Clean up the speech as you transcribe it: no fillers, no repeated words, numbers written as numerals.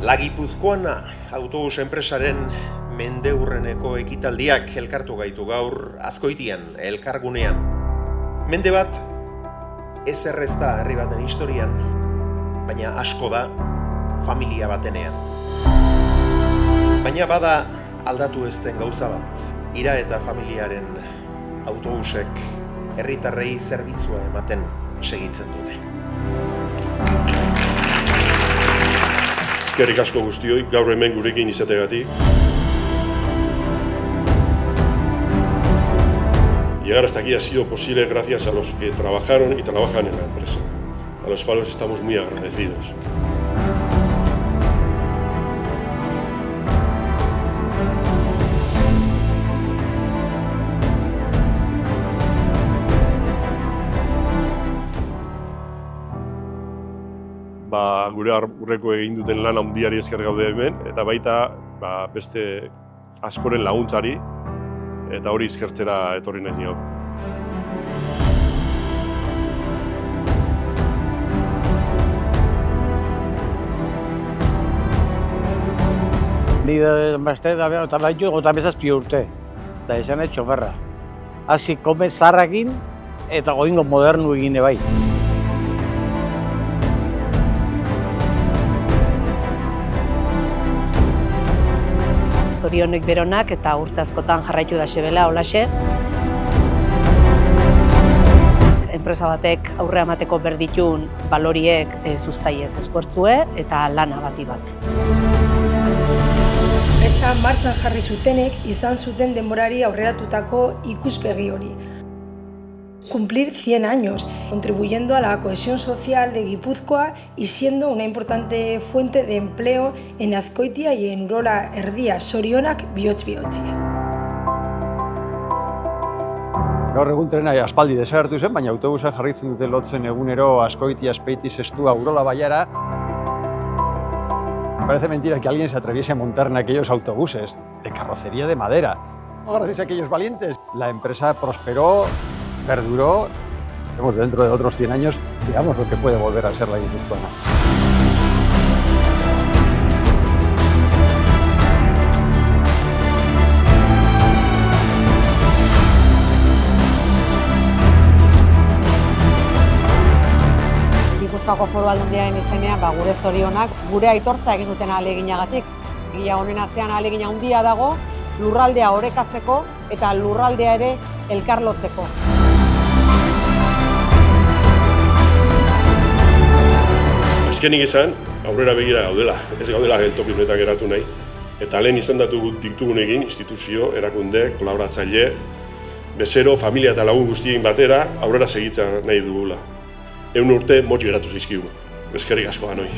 La Gipuzkoan autobus enpresaren mendeurreneko ekitaldiak elkartu gaitu gaur Azkoitian, elkargunean. Mende bat, ez errezta herri baten historian, baina asko da familia batenean. Baina bada aldatu ez den gauza bat, ira eta familiaren autobusek herritarrei zerbitzua ematen segitzen dute. Eskerrik asko guztioi, gaur hemen gurekin izategatik. Llegar hasta aquí ha sido posible gracias a los que trabajaron y trabajan en la empresa, a los cuales estamos muy agradecidos. Gure aurreko egin duten lan handiari esker gaude hemen, eta baita beste askoren laguntzari, eta hori eskertzera etorri naiz gaur. Ni beste da behar, eta baitu gota bezazpi urte, eta izan txoferra. Hasi kome zarrakin eta goingo modernu egine bai. Zorionek beronak eta urte askotan jarraitu da sebela holaxe. Enpresa batek aurre emateko berditun baloriek zuztaiez eskuertzue eta lana bati bat. Enpresa martxan jarri zutenek izan zuten denborari aurreratutako ikuspegi hori. Cumplir 100 años, contribuyendo a la cohesión social de Guipúzcoa y siendo una importante fuente de empleo en Azkoitia y en Urola Erdia, Zorionak bihotz-bihotzi. Gaur egun trena aspaldi desagertu zen, baina autobusa jarraitzen dute lotzen egunero Azkoitia, Azpeitia, Zestua, Urola Baiara. Parece mentira que alguien se atreviese a montar en aquellos autobuses de carrocería de madera. Gracias a aquellos valientes, la empresa prosperó, perduró, dentro de otros 100 años, digamos lo que puede volver a ser la guipuzcoana. Gipuzkoako Foru Aldundiaren izenean gure zorionak, gure aitortza egin duten ahaleginagatik. Egia honen atzean ahalegin handia dago, lurraldea orekatzeko eta lurraldea ere elkarlotzeko. Azkenik esan, aurrera begira gaudela, ez gaudela geltoki honetan geratu nahi. Eta lehen izendatu ditugunekin, instituzio, erakunde, kolaboratzaile, bezero, familia eta lagun guztien batera aurrera segitzen nahi dugula. 100 urte motx geratu zaizkigu. Eskerrik asko, Anoi.